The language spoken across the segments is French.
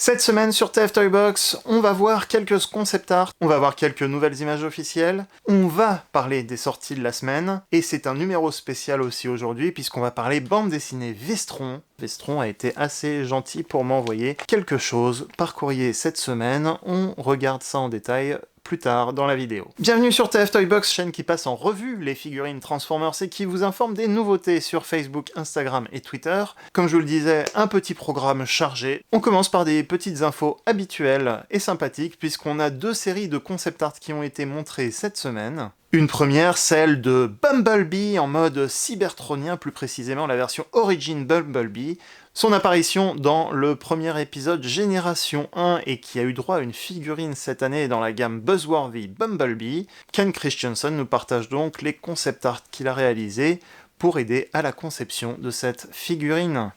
Cette semaine sur TF Toybox, on va voir quelques concept art, on va voir quelques nouvelles images officielles, on va parler des sorties de la semaine, et c'est un numéro spécial aussi aujourd'hui puisqu'on va parler bande dessinée Vestron. Vestron a été assez gentil pour m'envoyer quelque chose par courrier cette semaine, on regarde ça en détail plus tard dans la vidéo. Bienvenue sur TF Toybox, chaîne qui passe en revue les figurines Transformers et qui vous informe des nouveautés sur Facebook, Instagram et Twitter. Comme je vous le disais, un petit programme chargé. On commence par des petites infos habituelles et sympathiques puisqu'on a deux séries de concept art qui ont été montrées cette semaine. Une première, celle de Bumblebee en mode cybertronien, plus précisément la version Origin Bumblebee. Son apparition dans le premier épisode Génération 1 et qui a eu droit à une figurine cette année dans la gamme Buzzworthy Bumblebee. Ken Christensen nous partage donc les concept art qu'il a réalisés pour aider à la conception de cette figurine.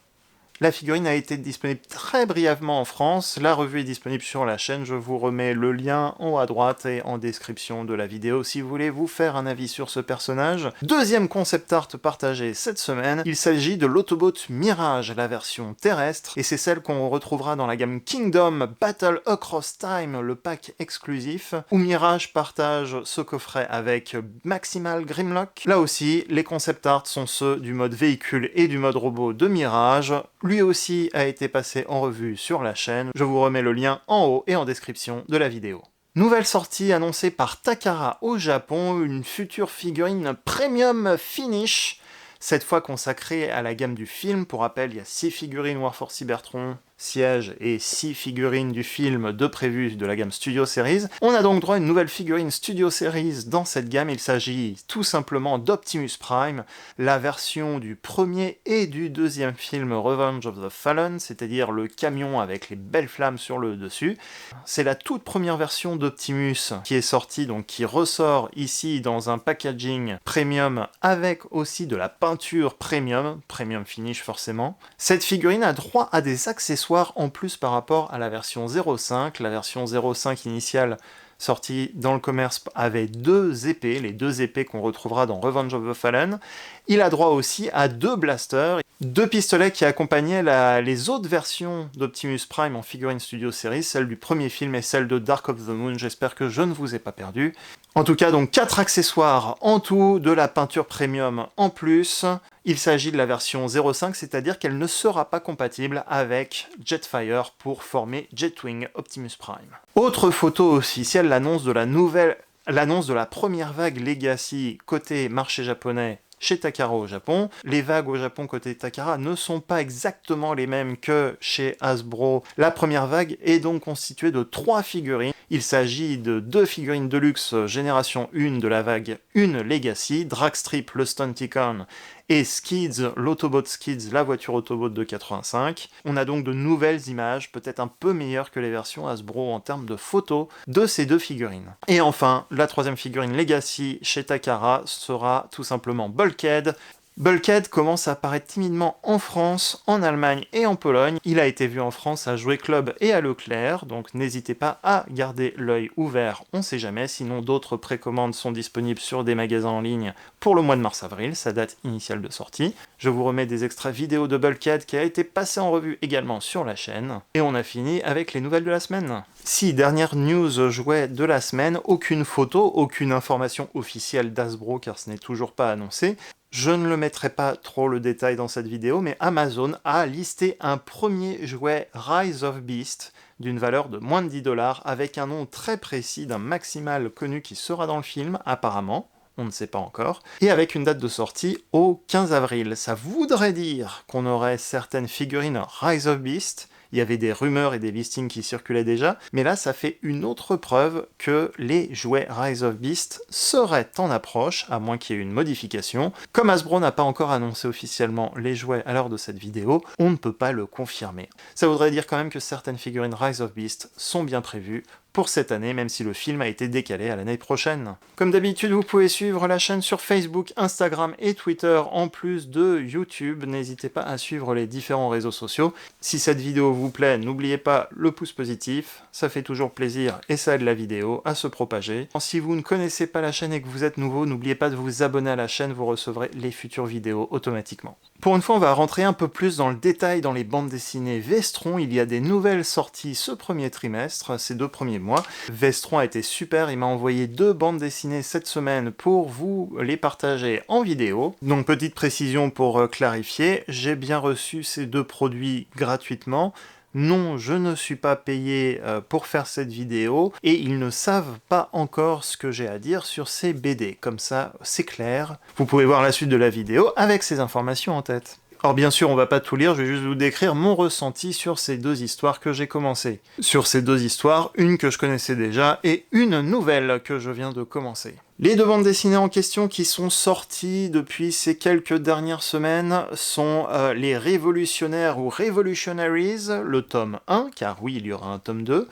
La figurine a été disponible très brièvement en France, la revue est disponible sur la chaîne, je vous remets le lien en haut à droite et en description de la vidéo si vous voulez vous faire un avis sur ce personnage. Deuxième concept art partagé cette semaine, il s'agit de l'Autobot Mirage, la version terrestre, et c'est celle qu'on retrouvera dans la gamme Kingdom Battle Across Time, le pack exclusif, où Mirage partage ce coffret avec Maximal Grimlock. Là aussi, les concept art sont ceux du mode véhicule et du mode robot de Mirage. Lui aussi a été passé en revue sur la chaîne, je vous remets le lien en haut et en description de la vidéo. Nouvelle sortie annoncée par Takara au Japon, une future figurine Premium Finish, cette fois consacrée à la gamme du film. Pour rappel, il y a 6 figurines Warforce Cybertron, siège et 6 figurines du film de prévues de la gamme Studio Series. On a donc droit à une nouvelle figurine Studio Series dans cette gamme, il s'agit tout simplement d'Optimus Prime, la version du premier et du deuxième film Revenge of the Fallen, c'est-à-dire le camion avec les belles flammes sur le dessus. C'est la toute première version d'Optimus qui est sortie, donc qui ressort ici dans un packaging premium avec aussi de la peinture premium finish forcément. Cette figurine a droit à des accessoires en plus par rapport à la version 0.5. La version 0.5 initiale sortie dans le commerce avait 2 épées, les 2 épées qu'on retrouvera dans Revenge of the Fallen. Il a droit aussi à 2 blasters, 2 pistolets qui accompagnaient les autres versions d'Optimus Prime en figurine Studio Series, celle du premier film et celle de Dark of the Moon. J'espère que je ne vous ai pas perdu. En tout cas, donc 4 accessoires en tout, de la peinture premium en plus. Il s'agit de la version 0.5, c'est-à-dire qu'elle ne sera pas compatible avec Jetfire pour former Jetwing Optimus Prime. Autre photo officielle, l'annonce de la première vague Legacy côté marché japonais chez Takara au Japon. Les vagues au Japon côté Takara ne sont pas exactement les mêmes que chez Hasbro. La première vague est donc constituée de 3 figurines. Il s'agit de 2 figurines Deluxe Génération 1 de la vague 1 Legacy, Dragstrip le Stunticon et Skids, l'Autobot Skids, la voiture Autobot de 85. On a donc de nouvelles images, peut-être un peu meilleures que les versions Hasbro en termes de photos de ces 2 figurines. Et enfin, la troisième figurine Legacy chez Takara sera tout simplement Bulkhead. Bulkhead commence à apparaître timidement en France, en Allemagne et en Pologne. Il a été vu en France à Jouet Club et à Leclerc, donc n'hésitez pas à garder l'œil ouvert, on sait jamais, sinon d'autres précommandes sont disponibles sur des magasins en ligne pour le mois de mars-avril, sa date initiale de sortie. Je vous remets des extraits vidéo de Bulkhead qui a été passé en revue également sur la chaîne. Et on a fini avec les nouvelles de la semaine. Si, dernière news jouet de la semaine, aucune photo, aucune information officielle d'Hasbro car ce n'est toujours pas annoncé. Je ne le mettrai pas trop le détail dans cette vidéo, mais Amazon a listé un premier jouet Rise of Beast d'une valeur de moins de 10$ avec un nom très précis d'un Maximal connu qui sera dans le film, apparemment, on ne sait pas encore, et avec une date de sortie au 15 avril. Ça voudrait dire qu'on aurait certaines figurines Rise of Beast. Il y avait des rumeurs et des listings qui circulaient déjà, mais là ça fait une autre preuve que les jouets Rise of Beast seraient en approche, à moins qu'il y ait une modification. Comme Hasbro n'a pas encore annoncé officiellement les jouets à l'heure de cette vidéo, on ne peut pas le confirmer. Ça voudrait dire quand même que certaines figurines Rise of Beast sont bien prévues pour cette année, même si le film a été décalé à l'année prochaine. Comme d'habitude, vous pouvez suivre la chaîne sur Facebook, Instagram et Twitter, en plus de YouTube. N'hésitez pas à suivre les différents réseaux sociaux. Si cette vidéo vous plaît, n'oubliez pas le pouce positif, ça fait toujours plaisir et ça aide la vidéo à se propager. Si vous ne connaissez pas la chaîne et que vous êtes nouveau, n'oubliez pas de vous abonner à la chaîne, vous recevrez les futures vidéos automatiquement. Pour une fois, on va rentrer un peu plus dans le détail dans les bandes dessinées Vestron. Il y a des nouvelles sorties ce premier trimestre, ces 2 premiers mois. Vestron a été super, il m'a envoyé 2 bandes dessinées cette semaine pour vous les partager en vidéo. Donc petite précision pour clarifier, j'ai bien reçu ces 2 produits gratuitement. Non, je ne suis pas payé pour faire cette vidéo, et ils ne savent pas encore ce que j'ai à dire sur ces BD. Comme ça, c'est clair. Vous pouvez voir la suite de la vidéo avec ces informations en tête. Alors bien sûr, on va pas tout lire, je vais juste vous décrire mon ressenti sur ces 2 histoires que j'ai commencées. Sur ces 2 histoires, une que je connaissais déjà, et une nouvelle que je viens de commencer. Les 2 bandes dessinées en question qui sont sorties depuis ces quelques dernières semaines sont les Révolutionnaires ou Revolutionaries, le tome 1, car oui, il y aura un tome 2,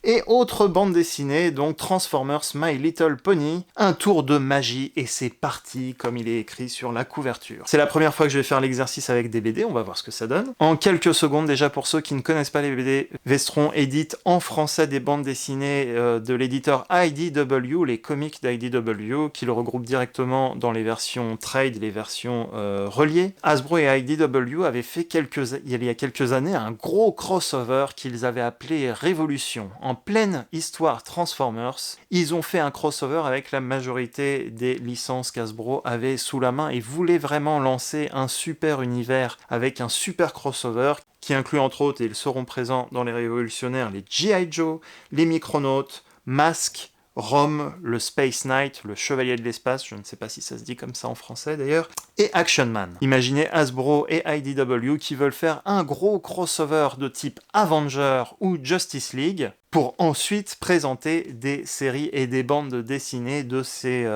et autre bande dessinée, donc Transformers My Little Pony, un tour de magie, et c'est parti, comme il est écrit sur la couverture. C'est la première fois que je vais faire l'exercice avec des BD, on va voir ce que ça donne. En quelques secondes, déjà pour ceux qui ne connaissent pas les BD, Vestron édite en français des bandes dessinées de l'éditeur IDW, les comics d'IDW, qui le regroupent directement dans les versions trade, les versions reliées. Hasbro et IDW avaient fait il y a quelques années un gros crossover qu'ils avaient appelé Révolution. En pleine histoire Transformers, ils ont fait un crossover avec la majorité des licences qu'Hasbro avait sous la main et voulaient vraiment lancer un super univers avec un super crossover qui inclut entre autres, et ils seront présents dans les Révolutionnaires, les G.I. Joe, les Micronautes, Mask, Rome, le Space Knight, le Chevalier de l'Espace, je ne sais pas si ça se dit comme ça en français d'ailleurs, et Action Man. Imaginez Hasbro et IDW qui veulent faire un gros crossover de type Avenger ou Justice League pour ensuite présenter des séries et des bandes dessinées de ces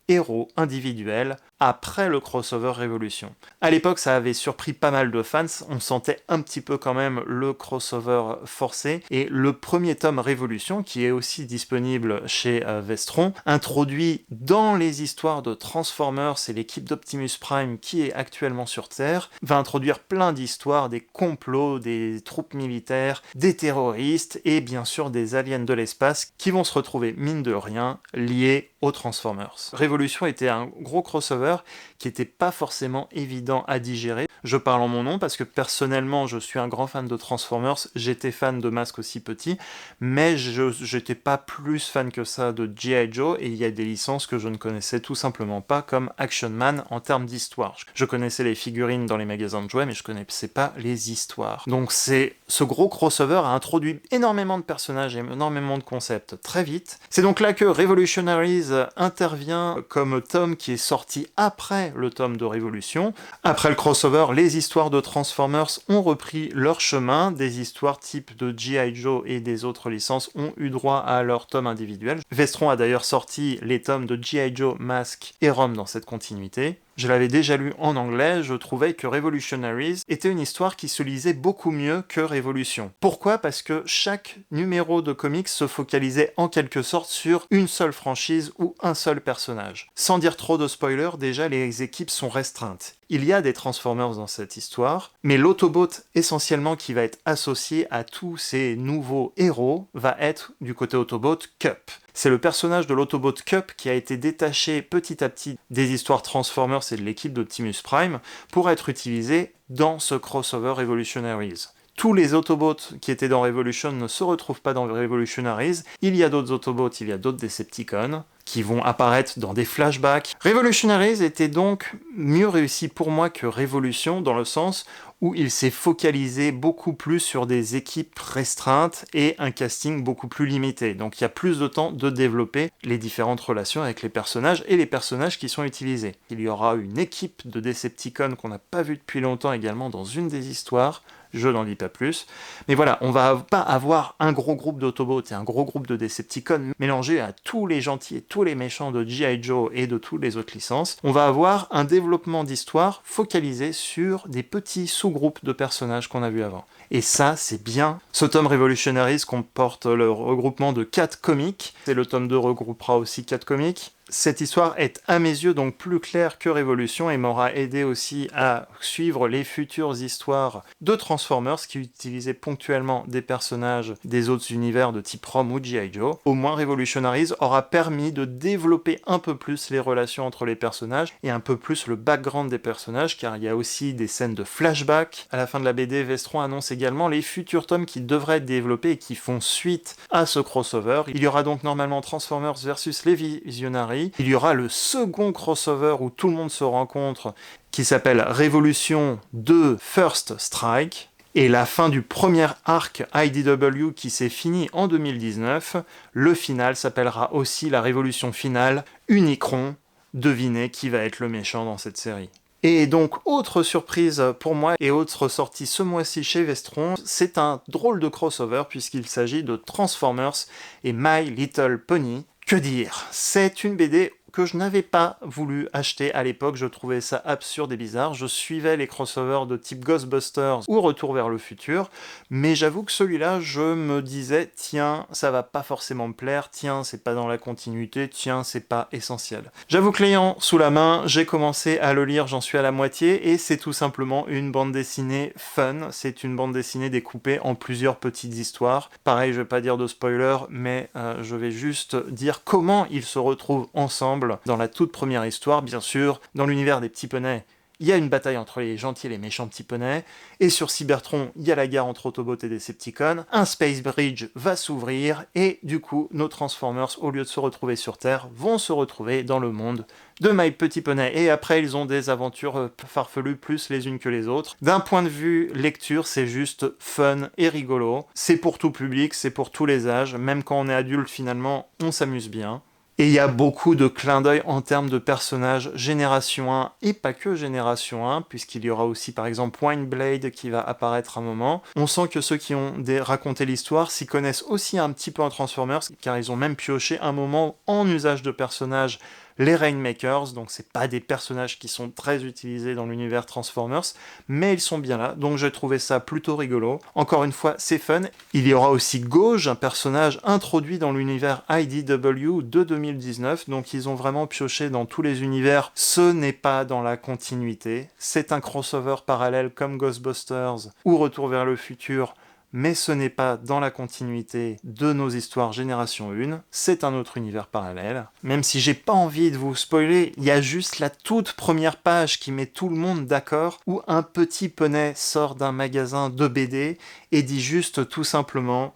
héros individuels après le crossover Révolution. À l'époque, ça avait surpris pas mal de fans, on sentait un petit peu quand même le crossover forcé, et le premier tome Révolution, qui est aussi disponible chez Vestron, introduit dans les histoires de Transformers et l'équipe d'Optimus Prime qui est actuellement sur Terre, va introduire plein d'histoires, des complots, des troupes militaires, des terroristes, et bien sûr des aliens de l'espace qui vont se retrouver, mine de rien, liés aux Transformers. Révolution était un gros crossover qui n'était pas forcément évident à digérer. Je parle en mon nom parce que personnellement je suis un grand fan de Transformers, j'étais fan de Mask aussi petit, mais j'étais pas plus fan que ça de G.I. Joe, et il y a des licences que je ne connaissais tout simplement pas, comme Action Man en termes d'histoire. Je connaissais les figurines dans les magasins de jouets, mais je connaissais pas les histoires. Donc ce gros crossover a introduit énormément de personnages et énormément de concepts très vite. C'est donc là que Revolutionaries intervient comme tome qui est sorti après le tome de Révolution. Après le crossover, les histoires de Transformers ont repris leur chemin, des histoires type de G.I. Joe et des autres licences ont eu droit à leur tome individuel. Vestron a d'ailleurs sorti les tomes de G.I. Joe, Mask et Rome dans cette continuité. Je l'avais déjà lu en anglais, je trouvais que Revolutionaries était une histoire qui se lisait beaucoup mieux que Révolution. Pourquoi ? Parce que chaque numéro de comics se focalisait en quelque sorte sur une seule franchise ou un seul personnage. Sans dire trop de spoilers, déjà les équipes sont restreintes. Il y a des Transformers dans cette histoire, mais l'Autobot essentiellement qui va être associé à tous ces nouveaux héros va être du côté Autobot Cup. C'est le personnage de l'Autobot Cup qui a été détaché petit à petit des histoires Transformers et de l'équipe d'Optimus Prime pour être utilisé dans ce crossover Revolutionaries. Tous les Autobots qui étaient dans Revolution ne se retrouvent pas dans Revolutionaries. Il y a d'autres Autobots, il y a d'autres Decepticons qui vont apparaître dans des flashbacks. Revolutionaries était donc mieux réussi pour moi que Révolution, dans le sens où il s'est focalisé beaucoup plus sur des équipes restreintes et un casting beaucoup plus limité. Donc il y a plus de temps de développer les différentes relations avec les personnages et les personnages qui sont utilisés. Il y aura une équipe de Decepticons qu'on n'a pas vu depuis longtemps également dans une des histoires. Je n'en dis pas plus. Mais voilà, on va pas avoir un gros groupe d'Autobots et un gros groupe de Decepticons mélangés à tous les gentils et tous les méchants de G.I. Joe et de toutes les autres licences. On va avoir un développement d'histoire focalisé sur des petits sous-groupes de personnages qu'on a vus avant. Et ça, c'est bien. Ce tome Revolutionaries comporte le regroupement de 4 comics. Et le tome 2 regroupera aussi 4 comics. Cette histoire est à mes yeux donc plus claire que Révolution et m'aura aidé aussi à suivre les futures histoires de Transformers qui utilisaient ponctuellement des personnages des autres univers de type Rom ou G.I. Joe. Au moins Revolutionaries aura permis de développer un peu plus les relations entre les personnages et un peu plus le background des personnages, car il y a aussi des scènes de flashback. À la fin de la BD, Vestron annonce également les futurs tomes qui devraient être développés et qui font suite à ce crossover. Il y aura donc normalement Transformers versus les Visionaries. Il y aura le second crossover où tout le monde se rencontre, qui s'appelle Révolution 2 First Strike, et la fin du premier arc IDW qui s'est fini en 2019. Le final s'appellera aussi la Révolution finale Unicron. Devinez qui va être le méchant dans cette série. Et donc, autre surprise pour moi et autre sortie ce mois-ci chez Vestron, c'est un drôle de crossover puisqu'il s'agit de Transformers et My Little Pony. Que dire ? C'est une BD que je n'avais pas voulu acheter à l'époque, je trouvais ça absurde et bizarre. Je suivais les crossovers de type Ghostbusters ou Retour vers le futur, mais j'avoue que celui-là, je me disais, tiens, ça va pas forcément me plaire, tiens, c'est pas dans la continuité, tiens, c'est pas essentiel. J'avoue que l'ayant sous la main, j'ai commencé à le lire, j'en suis à la moitié, et c'est tout simplement une bande dessinée fun, c'est une bande dessinée découpée en plusieurs petites histoires. Pareil, je vais pas dire de spoiler, mais je vais juste dire comment ils se retrouvent ensemble dans la toute première histoire. Bien sûr, dans l'univers des petits poneys, il y a une bataille entre les gentils et les méchants petits poneys, et sur Cybertron, il y a la guerre entre Autobots et Decepticons, un Space Bridge va s'ouvrir, et du coup, nos Transformers, au lieu de se retrouver sur Terre, vont se retrouver dans le monde de My Petit Poney, et après ils ont des aventures farfelues plus les unes que les autres. D'un point de vue lecture, c'est juste fun et rigolo, c'est pour tout public, c'est pour tous les âges, même quand on est adulte finalement, on s'amuse bien. Et il y a beaucoup de clins d'œil en termes de personnages Génération 1 et pas que Génération 1, puisqu'il y aura aussi par exemple Wineblade qui va apparaître un moment. On sent que ceux qui ont raconté l'histoire s'y connaissent aussi un petit peu en Transformers, car ils ont même pioché un moment en usage de personnages les Rainmakers, donc c'est pas des personnages qui sont très utilisés dans l'univers Transformers, mais ils sont bien là, donc j'ai trouvé ça plutôt rigolo. Encore une fois, c'est fun. Il y aura aussi Gauge, un personnage introduit dans l'univers IDW de 2019, donc ils ont vraiment pioché dans tous les univers. Ce n'est pas dans la continuité, c'est un crossover parallèle comme Ghostbusters ou Retour vers le futur, mais ce n'est pas dans la continuité de nos histoires Génération 1, c'est un autre univers parallèle. Même si j'ai pas envie de vous spoiler, il y a juste la toute première page qui met tout le monde d'accord, où un petit poney sort d'un magasin de BD et dit juste tout simplement...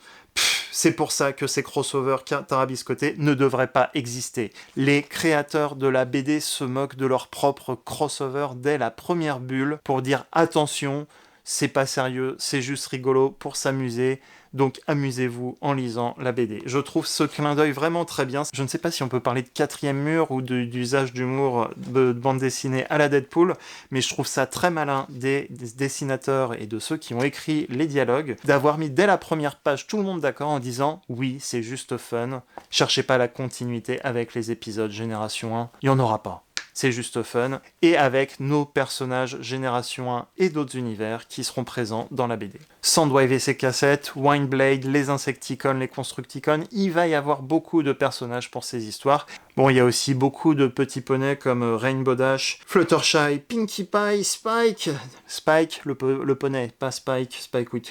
C'est pour ça que ces crossovers tarabiscotés ne devraient pas exister. Les créateurs de la BD se moquent de leur propre crossover dès la première bulle pour dire attention, c'est pas sérieux, c'est juste rigolo pour s'amuser, donc amusez-vous en lisant la BD. Je trouve ce clin d'œil vraiment très bien. Je ne sais pas si on peut parler de quatrième mur ou d'usage d'humour de bande dessinée à la Deadpool, mais je trouve ça très malin des dessinateurs et de ceux qui ont écrit les dialogues, d'avoir mis dès la première page tout le monde d'accord en disant « Oui, c'est juste fun, cherchez pas la continuité avec les épisodes Génération 1, il n'y en aura pas. » C'est juste fun, et avec nos personnages Génération 1 et d'autres univers qui seront présents dans la BD. Soundwave et ses cassettes, Wineblade, les Insecticons, les Constructicons, il va y avoir beaucoup de personnages pour ces histoires. Bon, il y a aussi beaucoup de petits poneys comme Rainbow Dash, Fluttershy, Pinkie Pie, Spike, le poney, pas Spike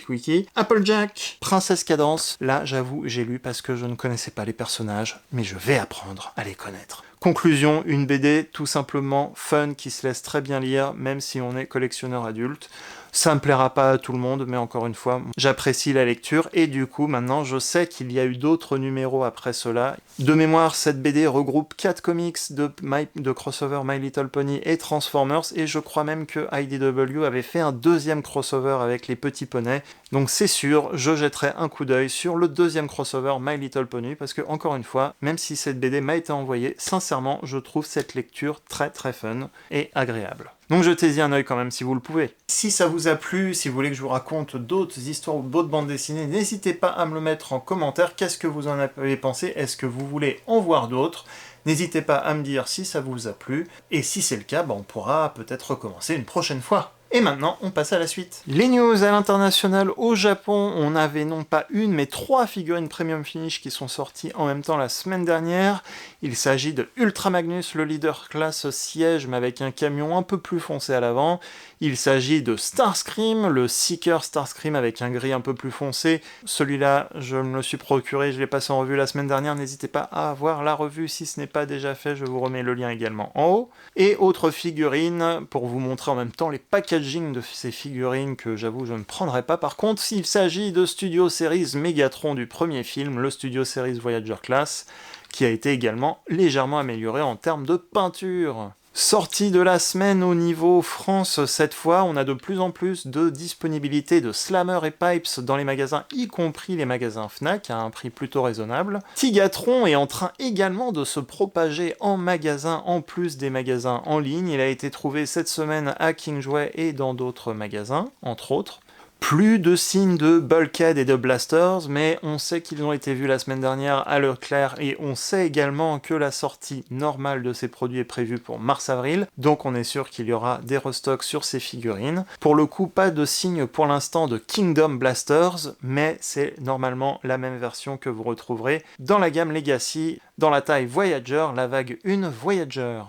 Wiki, Applejack, Princesse Cadence. Là, j'avoue, j'ai lu parce que je ne connaissais pas les personnages, mais je vais apprendre à les connaître. Conclusion, une BD tout simplement fun qui se laisse très bien lire, même si on est collectionneur adulte. Ça me plaira pas à tout le monde, mais encore une fois, j'apprécie la lecture, et du coup, maintenant, je sais qu'il y a eu d'autres numéros après cela. De mémoire, cette BD regroupe 4 comics de crossover My Little Pony et Transformers, et je crois même que IDW avait fait un deuxième crossover avec les petits poneys. Donc c'est sûr, je jetterai un coup d'œil sur le deuxième crossover My Little Pony, parce que, encore une fois, même si cette BD m'a été envoyée, sincèrement, je trouve cette lecture très très fun et agréable. Donc jetez-y un œil quand même si vous le pouvez. Si ça vous a plu, si vous voulez que je vous raconte d'autres histoires ou d'autres bandes dessinées, n'hésitez pas à me le mettre en commentaire. Qu'est-ce que vous en avez pensé ? Est-ce que vous voulez en voir d'autres ? N'hésitez pas à me dire si ça vous a plu. Et si c'est le cas, on pourra peut-être recommencer une prochaine fois. Et maintenant, on passe à la suite. Les news à l'international. Au Japon, on avait non pas une, mais 3 figurines Premium Finish qui sont sorties en même temps la semaine dernière. Il s'agit de Ultra Magnus, le leader classe siège, mais avec un camion un peu plus foncé à l'avant. Il s'agit de Starscream, le Seeker Starscream avec un gris un peu plus foncé. Celui-là, je me le suis procuré, je l'ai passé en revue la semaine dernière. N'hésitez pas à voir la revue si ce n'est pas déjà fait, je vous remets le lien également en haut. Et autre figurine, pour vous montrer en même temps les packaging de ces figurines que j'avoue je ne prendrai pas. Par contre, s'il s'agit de Studio Series Megatron du premier film, le Studio Series Voyager Class, qui a été également légèrement amélioré en termes de peinture. Sortie de la semaine au niveau France, cette fois, on a de plus en plus de disponibilité de Slammer et Pipes dans les magasins, y compris les magasins Fnac, à un prix plutôt raisonnable. Tigatron est en train également de se propager en magasin, en plus des magasins en ligne. Il a été trouvé cette semaine à Kingsway et dans d'autres magasins, entre autres. Plus de signes de Bulkhead et de Blasters, mais on sait qu'ils ont été vus la semaine dernière à Leclerc et on sait également que la sortie normale de ces produits est prévue pour mars-avril, donc on est sûr qu'il y aura des restocks sur ces figurines. Pour le coup, pas de signe pour l'instant de Kingdom Blasters, mais c'est normalement la même version que vous retrouverez dans la gamme Legacy, dans la taille Voyager, la vague 1 Voyager.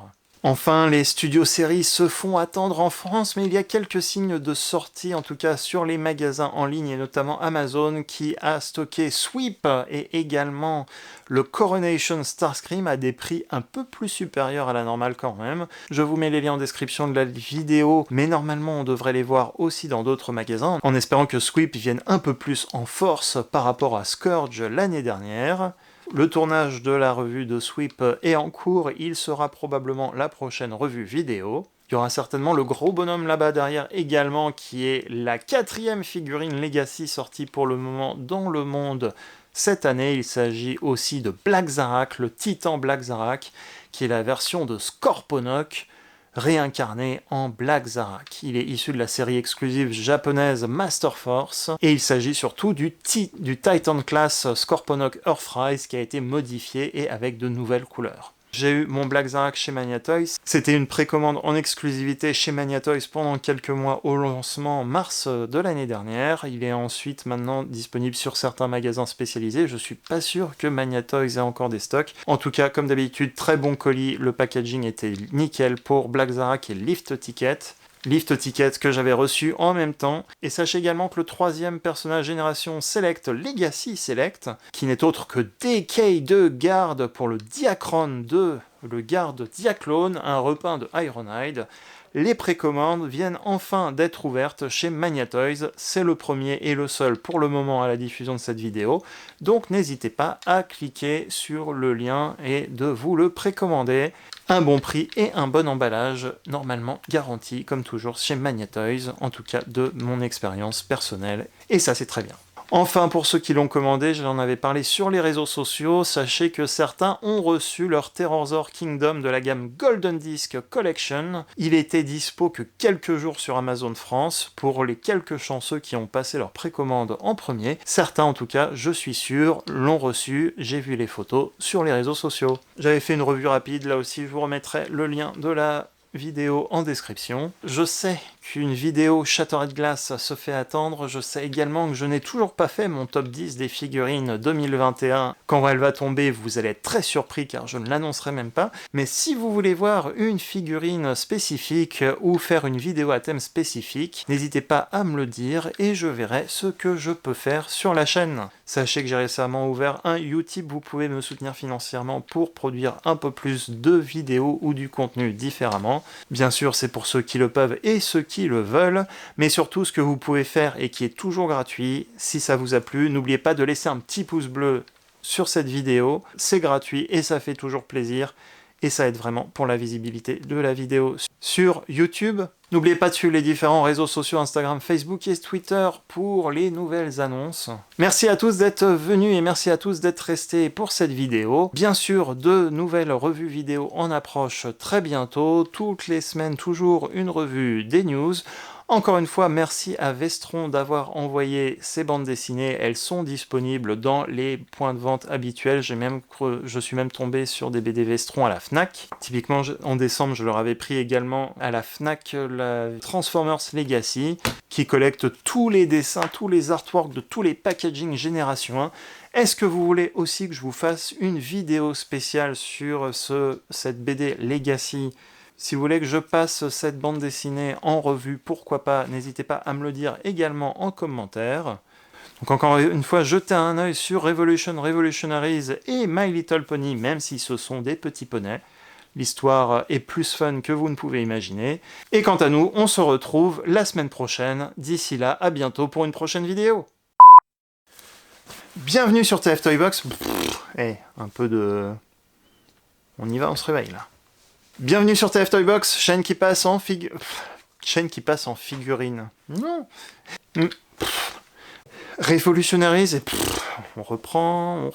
Enfin, les studios séries se font attendre en France, mais il y a quelques signes de sortie, en tout cas sur les magasins en ligne, et notamment Amazon, qui a stocké Sweep et également le Coronation Starscream à des prix un peu plus supérieurs à la normale quand même. Je vous mets les liens en description de la vidéo, mais normalement on devrait les voir aussi dans d'autres magasins, en espérant que Sweep vienne un peu plus en force par rapport à Scourge l'année dernière. Le tournage de la revue de Sweep est en cours, il sera probablement la prochaine revue vidéo. Il y aura certainement le gros bonhomme là-bas derrière également, qui est la 4e figurine Legacy sortie pour le moment dans le monde cette année. Il s'agit aussi de Black Zarak, le Titan Black Zarak, qui est la version de Scorponok, réincarné en Black Zarak. Il est issu de la série exclusive japonaise Master Force, et il s'agit surtout du Titan Class Scorponok Earthrise qui a été modifié et avec de nouvelles couleurs. J'ai eu mon Black Zarak chez Magnatoys. C'était une précommande en exclusivité chez Magnatoys pendant quelques mois au lancement en mars de l'année dernière. Il est ensuite maintenant disponible sur certains magasins spécialisés. Je suis pas sûr que Magnatoys ait encore des stocks. En tout cas, comme d'habitude, très bon colis. Le packaging était nickel pour Black Zarak et Lift Ticket. Lift Ticket que j'avais reçu en même temps. Et sachez également que le 3e personnage génération Select, Legacy Select, qui n'est autre que DK2 Guard pour le Diacron 2, le garde Diaclone, un repeint de Ironhide. Les précommandes viennent enfin d'être ouvertes chez Magnatoys. C'est le premier et le seul pour le moment à la diffusion de cette vidéo. Donc n'hésitez pas à cliquer sur le lien et de vous le précommander. Un bon prix et un bon emballage, normalement garanti, comme toujours chez Magnatoys, en tout cas de mon expérience personnelle, et ça c'est très bien. Enfin, pour ceux qui l'ont commandé, j'en avais parlé sur les réseaux sociaux, sachez que certains ont reçu leur Terrorsaur Kingdom de la gamme Golden Disc Collection. Il était dispo que quelques jours sur Amazon France, pour les quelques chanceux qui ont passé leur précommande en premier. Certains, en tout cas, je suis sûr, l'ont reçu, j'ai vu les photos sur les réseaux sociaux. J'avais fait une revue rapide, là aussi je vous remettrai le lien de la vidéo en description. Je sais qu'une vidéo Shattered Glass se fait attendre, je sais également que je n'ai toujours pas fait mon top 10 des figurines 2021. Quand elle va tomber, vous allez être très surpris car je ne l'annoncerai même pas, mais si vous voulez voir une figurine spécifique ou faire une vidéo à thème spécifique, n'hésitez pas à me le dire et je verrai ce que je peux faire sur la chaîne. Sachez que j'ai récemment ouvert un Utip, vous pouvez me soutenir financièrement pour produire un peu plus de vidéos ou du contenu différemment. Bien sûr, c'est pour ceux qui le peuvent et ceux qui le veulent, mais surtout ce que vous pouvez faire et qui est toujours gratuit, si ça vous a plu, n'oubliez pas de laisser un petit pouce bleu sur cette vidéo, c'est gratuit et ça fait toujours plaisir, et ça aide vraiment pour la visibilité de la vidéo sur YouTube. N'oubliez pas de suivre les différents réseaux sociaux Instagram, Facebook et Twitter pour les nouvelles annonces. Merci à tous d'être venus et merci à tous d'être restés pour cette vidéo. Bien sûr, de nouvelles revues vidéo en approche très bientôt. Toutes les semaines, toujours une revue des news. Encore une fois, merci à Vestron d'avoir envoyé ces bandes dessinées. Elles sont disponibles dans les points de vente habituels. Je suis même tombé sur des BD Vestron à la Fnac. Typiquement, en décembre, je leur avais pris également à la Fnac la Transformers Legacy, qui collecte tous les dessins, tous les artworks de tous les packaging Génération 1. Est-ce que vous voulez aussi que je vous fasse une vidéo spéciale sur cette BD Legacy ? Si vous voulez que je passe cette bande dessinée en revue, pourquoi pas, n'hésitez pas à me le dire également en commentaire. Donc encore une fois, jetez un œil sur Revolution, Revolutionaries et My Little Pony, même si ce sont des petits poneys. L'histoire est plus fun que vous ne pouvez imaginer. Et quant à nous, on se retrouve la semaine prochaine. D'ici là, à bientôt pour une prochaine vidéo. Bienvenue sur TF Toybox. Un peu de... On y va, on se réveille là. Bienvenue sur TF Toybox, chaîne qui passe en figurine. Non. Révolutionnaries et on reprend.